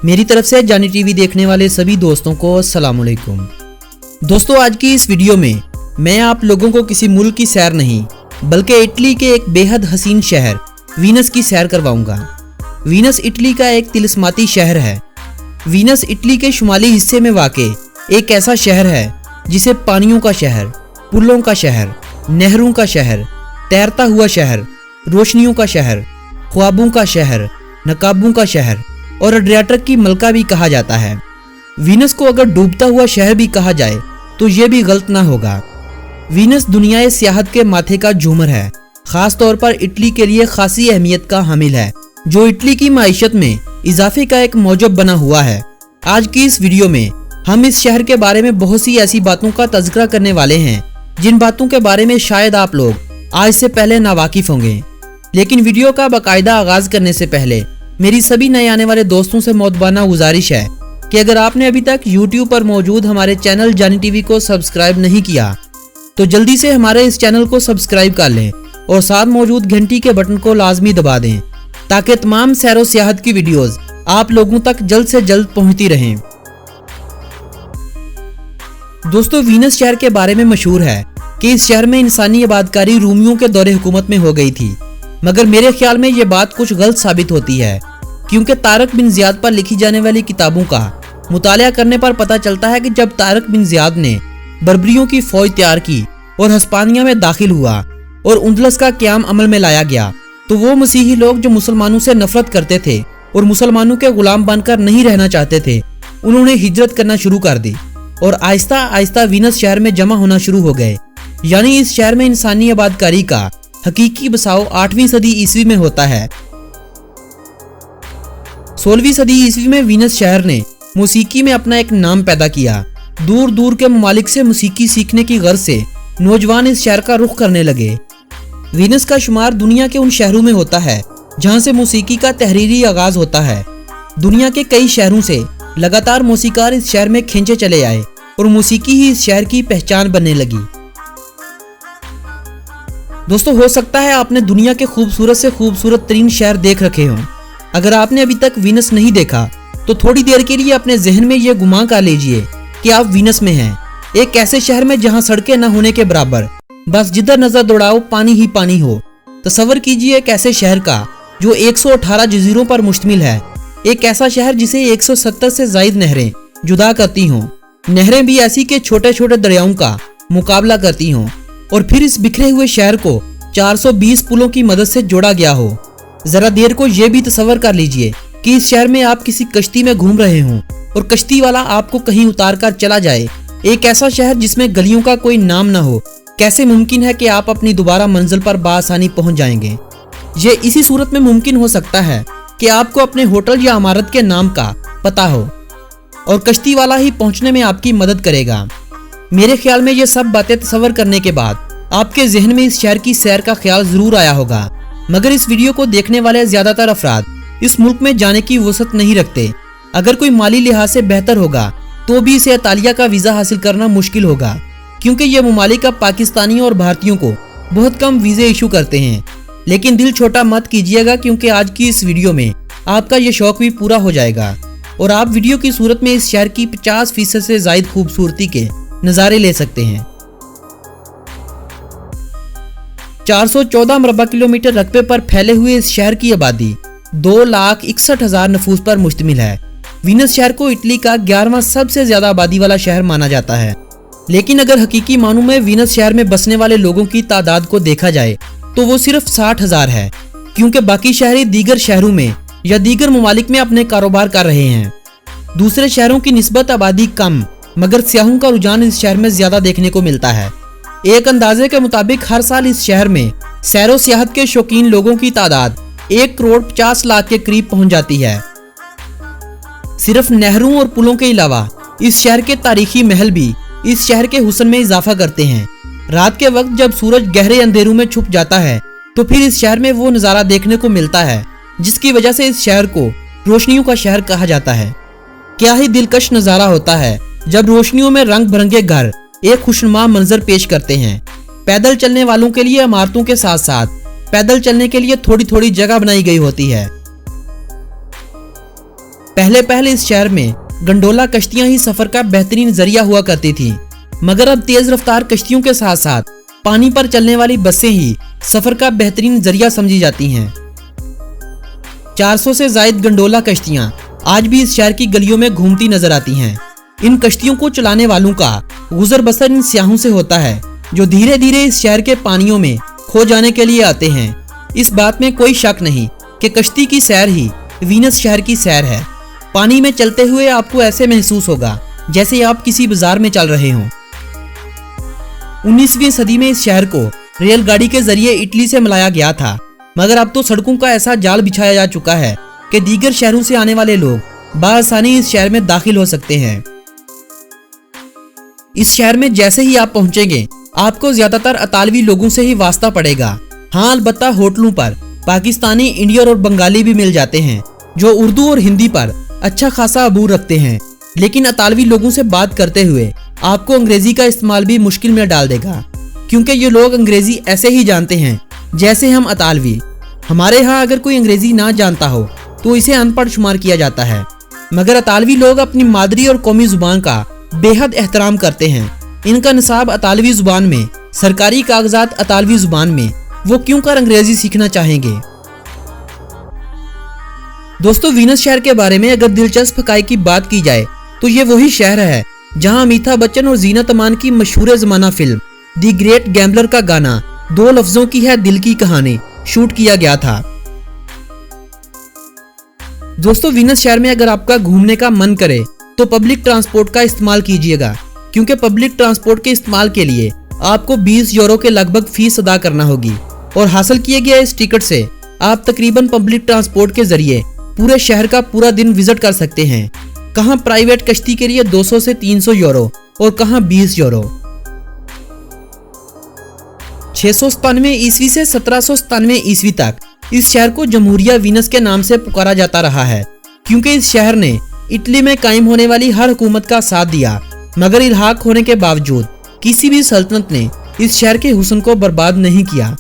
मेरी तरफ से जानी टीवी देखने वाले सभी दोस्तों को अस्सलाम वालेकुम। दोस्तों, आज की इस वीडियो में मैं आप लोगों को किसी मुल्क की सैर नहीं बल्कि इटली के एक बेहद हसीन शहर वीनस की सैर करवाऊंगा। वीनस इटली का एक तिलिस्माती शहर है। वीनस इटली के शुमाली हिस्से में वाक़े एक ऐसा शहर है जिसे पानियों का शहर, पुलों का शहर, नहरों का शहर, तैरता हुआ शहर, रोशनियों का शहर, ख्वाबों का शहर, नकाबों का शहर और एड्रियाटिक की मलका भी कहा जाता है। वीनस को अगर डूबता हुआ शहर भी कहा जाए तो ये भी गलत ना होगा। वीनस दुनियाए सियाहत के माथे का झूमर है, खास तौर पर इटली के लिए खासी अहमियत का हामिल है, जो इटली की माइशत में इजाफे का एक मौजब बना हुआ है। आज की इस वीडियो में हम इस शहर के बारे में बहुत सी ऐसी बातों का तज़किरा करने वाले हैं जिन बातों के बारे में शायद आप लोग आज से पहले नावाकिफ होंगे। लेकिन वीडियो का बाकायदा आगाज करने से पहले मेरी सभी नए आने वाले दोस्तों से मोहब्बाना गुजारिश है कि अगर आपने अभी तक YouTube पर मौजूद हमारे चैनल जानी टीवी को सब्सक्राइब नहीं किया तो जल्दी से हमारे इस चैनल को सब्सक्राइब कर लें और साथ मौजूद घंटी के बटन को लाजमी दबा दें ताकि तमाम सैरो सियाहत की वीडियोस आप लोगों तक जल्द से जल्द पहुंचती रहें। दोस्तों, वीनस शहर के बारे में मशहूर है कि इस शहर में इंसानी आबादकारी रूमियों के दौरे हुकूमत में हो गई थी, मगर मेरे ख्याल में ये बात कुछ गलत साबित होती है, क्योंकि तारिक बिन ज़ियाद पर लिखी जाने वाली किताबों का मुतालिया करने पर पता चलता है कि जब तारिक बिन ज़ियाद ने बर्बरियों की फौज तैयार की और हिस्पानिया में दाखिल हुआ और उंदलस का क़याम अमल में लाया गया, तो वो मसीही लोग जो मुसलमानों से नफरत करते थे और मुसलमानों के गुलाम बनकर नहीं रहना चाहते थे, उन्होंने हिजरत करना शुरू कर दी और आहिस्ता आहिस्ता वीनस शहर में जमा होना शुरू हो गए। यानी इस शहर में इंसानी आबादकारी का हकीकी बसाव 8वीं सदी ईस्वी में होता है। 16वीं सदी ईस्वी में वीनस शहर ने मौसीकी में अपना एक नाम पैदा किया। दूर दूर के ममालिक से मौसीकी सीखने की गर्ज से नौजवान इस शहर का रुख करने लगे। वीनस का शुमार दुनिया के उन शहरों में होता है जहां से मौसीकी का तहरीरी आगाज होता है। दुनिया के कई शहरों से लगातार मौसीकार इस शहर में खींचे चले आए और मौसीकी ही इस शहर की पहचान बनने लगी। दोस्तों, हो सकता है आपने दुनिया के खूबसूरत से खूबसूरत तरीन शहर देख रखे हों। अगर आपने अभी तक वीनस नहीं देखा तो थोड़ी देर के लिए अपने जहन में यह गुमान कर लीजिए कि आप वीनस में हैं, एक ऐसे शहर में जहां सड़कें न होने के बराबर, बस जिधर नजर दौड़ाओ पानी ही पानी हो। तसव्वुर कीजिए एक ऐसे शहर का जो 118 जजीरों पर मुश्तमिल है, एक ऐसा शहर जिसे 170 से ज़ायद नहरें जुदा करती हों, नहरें भी ऐसी के छोटे छोटे दरियाओं का मुकाबला करती हों, और फिर इस बिखरे हुए शहर को 420 पुलों की मदद से जोड़ा गया हो। जरा देर को यह भी तसव्वुर कर लीजिए कि इस शहर में आप किसी कश्ती में घूम रहे हों और कश्ती वाला आपको कहीं उतार कर चला जाए। एक ऐसा शहर जिसमें गलियों का कोई नाम ना हो, कैसे मुमकिन है कि आप अपनी दोबारा मंजिल पर बासानी पहुंच जाएंगे? ये इसी सूरत में मुमकिन हो सकता है कि आपको अपने होटल या इमारत के नाम का पता हो और कश्ती वाला ही पहुंचने में आपकी मदद करेगा। मेरे ख्याल में ये सब बातें तसव्वुर करने के बाद आपके जहन में इस शहर की सैर का ख्याल जरूर आया होगा, मगर इस वीडियो को देखने वाले ज्यादातर अफराद इस मुल्क में जाने की वसअत नहीं रखते। अगर कोई माली लिहाज से बेहतर होगा तो भी इसे इतालिया का वीज़ा हासिल करना मुश्किल होगा, क्योंकि ये ममालिक अब पाकिस्तानियों और भारतीयों को बहुत कम वीज़े इशू करते हैं। लेकिन दिल छोटा मत कीजिएगा, क्योंकि आज की इस वीडियो में आपका ये शौक भी पूरा हो जाएगा और आप वीडियो की सूरत में इस शहर की 50% से ज़ायद खूबसूरती के नज़ारे ले सकते हैं। 414 मरबा किलोमीटर रकबे पर फैले हुए इस शहर की आबादी 2,61,000 नफूस पर मुश्तमिल है। वीनस शहर को इटली का 11वां सबसे ज्यादा आबादी वाला शहर माना जाता है। लेकिन अगर हकीकी मानों में वीनस शहर में बसने वाले लोगों की तादाद को देखा जाए तो वो सिर्फ 60,000 है, क्योंकि बाकी शहरी दीगर शहरों में या दीगर ममालिक में अपने कारोबार कर रहे हैं। दूसरे शहरों की निस्बत आबादी कम, मगर सियाहों का रुझान इस शहर में ज्यादा देखने को मिलता है। एक अंदाजे के मुताबिक हर साल इस शहर में सैरो सियाहत के शौकीन लोगों की तादाद 1,50,00,000 के करीब पहुंच जाती है। सिर्फ नहरों और पुलों के अलावा इस शहर के तारीखी महल भी इस शहर के हुस्न में इजाफा करते हैं। रात के वक्त जब सूरज गहरे अंधेरों में छुप जाता है तो फिर इस शहर में वो नज़ारा देखने को मिलता है जिसकी वजह से इस शहर को रोशनियों का शहर कहा जाता है। क्या ही दिलकश नज़ारा होता है जब रोशनियों में रंग बिरंगे घर एक खुशनुमा मंजर पेश करते हैं। पैदल चलने वालों के लिए इमारतों के साथ साथ पैदल चलने के लिए थोड़ी थोड़ी जगह बनाई गई होती है। पहले पहले इस शहर में गंडोला कश्तियां ही सफर का बेहतरीन जरिया हुआ करती थी, मगर अब तेज रफ्तार कश्तियों के साथ साथ पानी पर चलने वाली बसें ही सफर का बेहतरीन जरिया समझी जाती हैं। 400 से जायद गंडोला कश्तियां आज भी इस शहर की गलियों में घूमती नजर आती हैं। इन कश्तियों को चलाने वालों का गुजर बसर इन सियाहों से होता है जो धीरे धीरे इस शहर के पानियों में खो जाने के लिए आते हैं। इस बात में कोई शक नहीं कि कश्ती की सैर ही वीनस शहर की सैर है। पानी में चलते हुए आपको ऐसे महसूस होगा जैसे आप किसी बाजार में चल रहे हों। 19वीं सदी में इस शहर को रेलगाड़ी के जरिए इटली से मिलाया गया था, मगर अब तो सड़कों का ऐसा जाल बिछाया जा चुका है कि दीगर शहरों से आने वाले लोग बआसानी इस शहर में दाखिल हो सकते हैं। इस शहर में जैसे ही आप पहुंचेंगे आपको ज्यादातर अतालवी लोगों से ही वास्ता पड़ेगा। हाँ, अलबत्ता होटलों पर पाकिस्तानी, इंडियन और बंगाली भी मिल जाते हैं जो उर्दू और हिंदी पर अच्छा खासा अबूर रखते हैं, लेकिन अतालवी लोगों से बात करते हुए आपको अंग्रेजी का इस्तेमाल भी मुश्किल में डाल देगा, क्योंकि ये लोग अंग्रेजी ऐसे ही जानते हैं जैसे हम अतालवी। हमारे यहाँ अगर कोई अंग्रेजी ना जानता हो तो इसे अनपढ़ शुमार किया जाता है, मगर अतालवी लोग अपनी मादरी और कौमी जुबान का बेहद एहतराम करते हैं। इनका निसाब अतालवी जुबान में, सरकारी कागजात अतालवी जुबान में, वो क्यों कर अंग्रेजी सीखना चाहेंगे। दोस्तों, वीनस शहर के बारे में अगर दिलचस्प हकायक की बात की जाए तो ये वही शहर है जहां अमिताभ बच्चन और जीनत अमान की मशहूर जमाना फिल्म दी ग्रेट गैम्बलर का गाना 2 लफ्जों की है दिल की कहानी शूट किया गया था। दोस्तों, वीनस शहर में अगर आपका घूमने का मन करे तो पब्लिक ट्रांसपोर्ट का इस्तेमाल कीजिएगा, क्योंकि पब्लिक ट्रांसपोर्ट के इस्तेमाल के लिए आपको 20 यूरो के लगभग फीस अदा करना होगी और हासिल किए गए इस टिकट से आप तकरीबन पब्लिक ट्रांसपोर्ट के जरिए पूरे शहर का पूरा दिन विजिट कर सकते हैं। कहां प्राइवेट कश्ती के लिए 200 से 300 यूरो और कहां 20 यूरो। 697 ईस्वी से 1797 ईस्वी तक इस शहर को जमहूरिया वीनस के नाम से पुकारा जाता रहा है, क्योंकि इस शहर ने इटली में कायम होने वाली हर हुकूमत का साथ दिया, मगर इल्हाक होने के बावजूद किसी भी सल्तनत ने इस शहर के हुस्न को बर्बाद नहीं किया।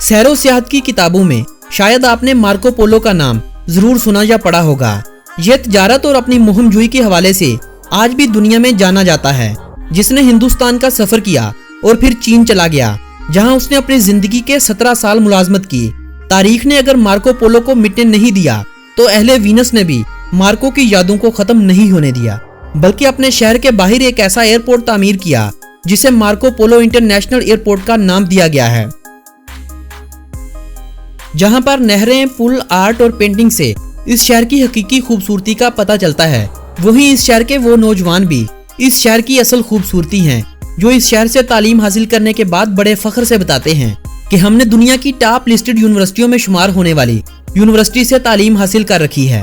सैरो सियाहत की किताबों में शायद आपने मार्को पोलो का नाम जरूर सुना या पढ़ा होगा। यह तिजारत और अपनी मुहिमजोई के हवाले से आज भी दुनिया में जाना जाता है, जिसने हिंदुस्तान का सफर किया और फिर चीन चला गया, जहां उसने अपनी जिंदगी के 17 साल मुलाजमत की। तारीख ने अगर मार्को पोलो को मिटने नहीं दिया तो अहले वीनस ने भी मार्को की यादों को खत्म नहीं होने दिया, बल्कि अपने शहर के बाहर एक ऐसा एयरपोर्ट तामीर किया जिसे मार्को पोलो इंटरनेशनल एयरपोर्ट का नाम दिया गया है। जहां पर नहरें, पुल, आर्ट और पेंटिंग से इस शहर की हकीकी खूबसूरती का पता चलता है, वहीं इस शहर के वो नौजवान भी इस शहर की असल खूबसूरती हैं, जो इस शहर से तालीम हासिल करने के बाद बड़े फख्र से बताते हैं कि हमने दुनिया की टॉप लिस्टेड यूनिवर्सिटियों में शुमार होने वाली यूनिवर्सिटी से तालीम हासिल कर रखी है।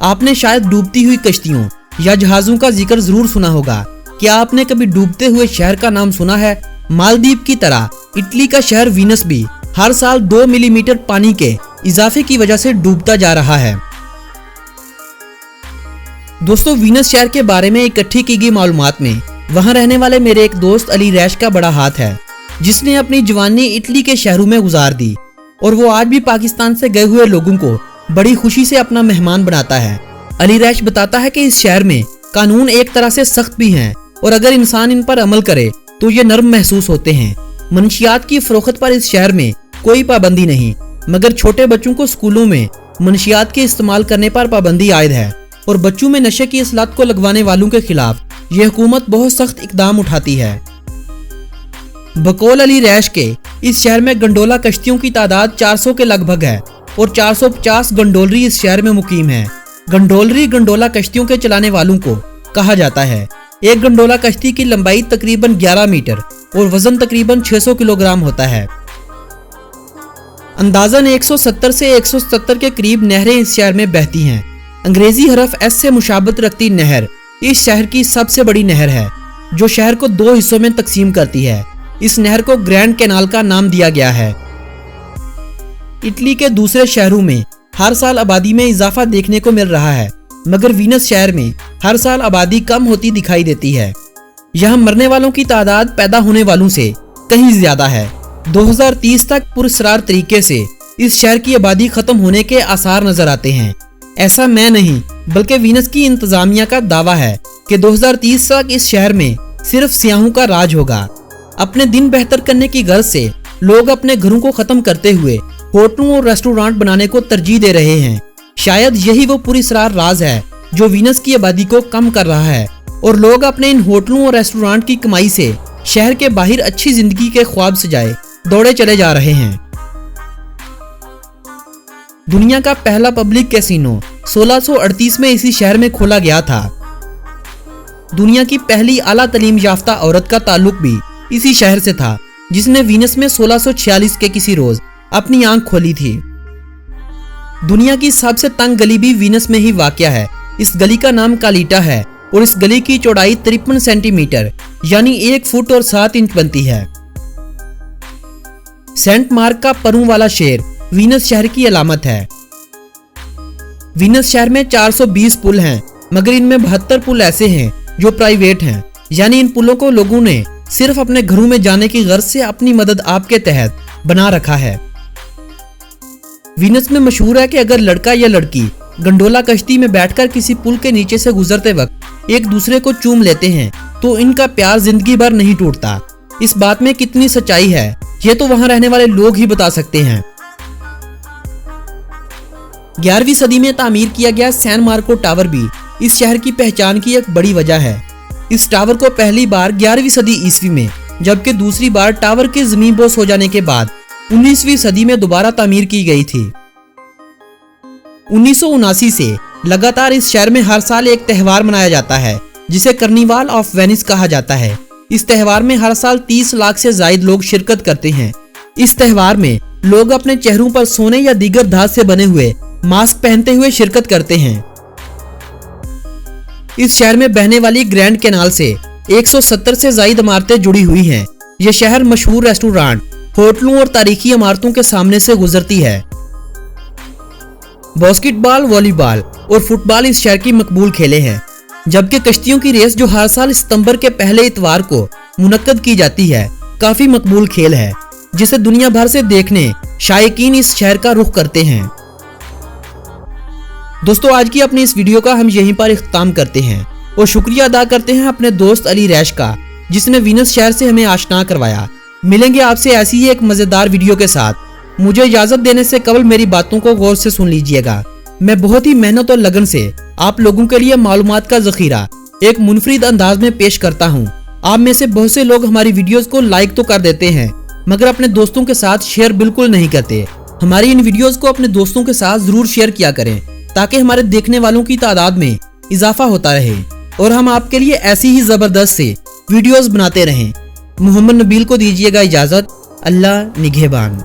आपने शायद डूबती हुई कश्तियों या जहाजों का जिक्र जरूर सुना होगा। क्या आपने कभी डूबते हुए शहर का नाम सुना है? मालदीव की तरह इटली का शहर वीनस भी हर साल 2 मिलीमीटर पानी के इजाफे की वजह से डूबता जा रहा है। दोस्तों, वीनस शहर के बारे में इकट्ठी की गई मालूमात में वहां रहने वाले मेरे एक दोस्त अली रैश का बड़ा हाथ है, जिसने अपनी जवानी इटली के शहरों में गुजार दी और वो आज भी पाकिस्तान से गए हुए लोगों को बड़ी खुशी से अपना मेहमान बनाता है। अली रैश बताता है कि इस शहर में कानून एक तरह से सख्त भी हैं और अगर इंसान इन पर अमल करे तो ये नर्म महसूस होते हैं। मनशियात की फरोख्त पर इस शहर में कोई पाबंदी नहीं, मगर छोटे बच्चों को स्कूलों में मनशियात के इस्तेमाल करने पर पाबंदी आयद है और बच्चों में नशे की इस लत को लगवाने वालों के खिलाफ यह हुकूमत बहुत सख्त इकदाम उठाती है। बकौल अली रैश के इस शहर में गंडोला कश्तियों की तादाद 400 के लगभग है और 450 गंडोलरी इस शहर में मुकीम है। गंडोलरी गंडोला कश्तियों के चलाने वालों को कहा जाता है। एक गंडोला कश्ती की लंबाई तकरीबन 11 मीटर और वजन तकरीबन 600 किलोग्राम होता है। अंदाजन 170 से 170 के करीब नहरें इस शहर में बहती हैं। अंग्रेजी हरफ एस से मुशाबत रखती नहर इस शहर की सबसे बड़ी नहर है, जो शहर को 2 हिस्सों में तकसीम करती है। इस नहर को ग्रैंड कैनाल का नाम दिया गया है। इटली के दूसरे शहरों में हर साल आबादी में इजाफा देखने को मिल रहा है, मगर वीनस शहर में हर साल आबादी कम होती दिखाई देती है। यहाँ मरने वालों की तादाद पैदा होने वालों से कहीं ज्यादा है। 2030 तक पुरस्रार तरीके से इस शहर की आबादी खत्म होने के आसार नजर आते हैं। ऐसा मैं नहीं बल्कि वीनस की इंतजामिया का दावा है कि 2030 तक इस शहर में सिर्फ सियाहों का राज होगा। अपने दिन बेहतर करने की गर्ज से लोग अपने घरों को खत्म करते हुए होटलों और रेस्टोरेंट बनाने को तरजीह दे रहे हैं। शायद यही वो पुरअसरार राज है जो वीनस की आबादी को कम कर रहा है और लोग अपने इन होटलों और रेस्टोरेंट की कमाई से शहर के बाहर अच्छी जिंदगी के ख्वाब सजाए दौड़े चले जा रहे हैं। दुनिया का पहला पब्लिक कैसीनो 1638 में इसी शहर में खोला गया था। दुनिया की पहली आला तालीम याफ्ता औरत का ताल्लुक भी इसी शहर से था, जिसने वीनस में 1646 के किसी रोज अपनी आंख खोली थी। दुनिया की सबसे तंग गली भी वीनस में ही वाक़या है। इस गली का नाम कालीटा है और इस गली की चौड़ाई 53 सेंटीमीटर यानी 1 फुट और 7 इंच बनती है। सेंट मार्क का परों वाला शेर वीनस शहर की अलामत है। वीनस शहर में 420 पुल हैं, मगर इनमें 72 पुल ऐसे हैं जो प्राइवेट हैं, यानी इन पुलों को लोगों ने सिर्फ अपने घरों में जाने की गर्ज से अपनी मदद आपके तहत बना रखा है। वीनस में मशहूर है कि अगर लड़का या लड़की गंडोला कश्ती में बैठकर किसी पुल के नीचे से गुजरते वक्त एक दूसरे को चूम लेते हैं तो इनका प्यार जिंदगी भर नहीं टूटता। इस बात में कितनी सच्चाई है ये तो वहां रहने वाले लोग ही बता सकते हैं। 11वीं सदी में तामीर किया गया सैन मार्को टावर भी इस शहर की पहचान की एक बड़ी वजह है। इस टावर को पहली बार 11वीं सदी ईस्वी में, जबकि दूसरी बार टावर के जमीन बोस हो जाने के बाद 19वीं सदी में दोबारा तामीर की गई थी। 1979 से लगातार इस शहर में हर साल एक त्यौहार मनाया जाता है जिसे कार्निवाल ऑफ वेनिस कहा जाता है। इस त्यौहार में हर साल 30 लाख से ज्यादा लोग शिरकत करते हैं। इस त्यौहार में लोग अपने चेहरों पर सोने या दीगर धात से बने हुए मास्क पहनते हुए शिरकत करते हैं। इस शहर में बहने वाली ग्रैंड कैनाल से 170 से ज्यादा इमारतें जुड़ी हुई हैं। यह शहर मशहूर रेस्टोरेंट, होटलों और तारीखी इमारतों के सामने से गुजरती है। बास्केटबॉल, वॉलीबॉल और फुटबॉल इस शहर की मकबूल खेले हैं, जबकि कश्तियों की रेस जो हर साल सितंबर के पहले इतवार को मुनक्कद की जाती है काफी मकबूल खेल है, जिसे दुनिया भर से देखने शायकीन इस शहर का रुख करते हैं। दोस्तों, आज की अपनी इस वीडियो का हम यहीं पर इख्तिताम करते हैं और शुक्रिया अदा करते हैं अपने दोस्त अली रैश का, जिसने वीनस शहर से हमें आशना करवाया। मिलेंगे आपसे ऐसी ही एक मजेदार वीडियो के साथ। मुझे इजाजत देने से कबल मेरी बातों को गौर से सुन लीजिएगा। मैं बहुत ही मेहनत और लगन से आप लोगों के लिए मालूमात का जखीरा एक मुनफरिद अंदाज में पेश करता हूँ। आप में से बहुत से लोग हमारी वीडियोस को लाइक तो कर देते हैं, मगर अपने दोस्तों के साथ शेयर बिल्कुल नहीं करते। हमारी इन वीडियोस को अपने दोस्तों के साथ जरूर शेयर किया करें ताकि हमारे देखने वालों की तादाद में इजाफा होता रहे और हम आपके लिए ऐसी ही जबरदस्त से वीडियोस बनाते रहें। मोहम्मद नबील को दीजिएगा इजाजत। अल्लाह निगहबान।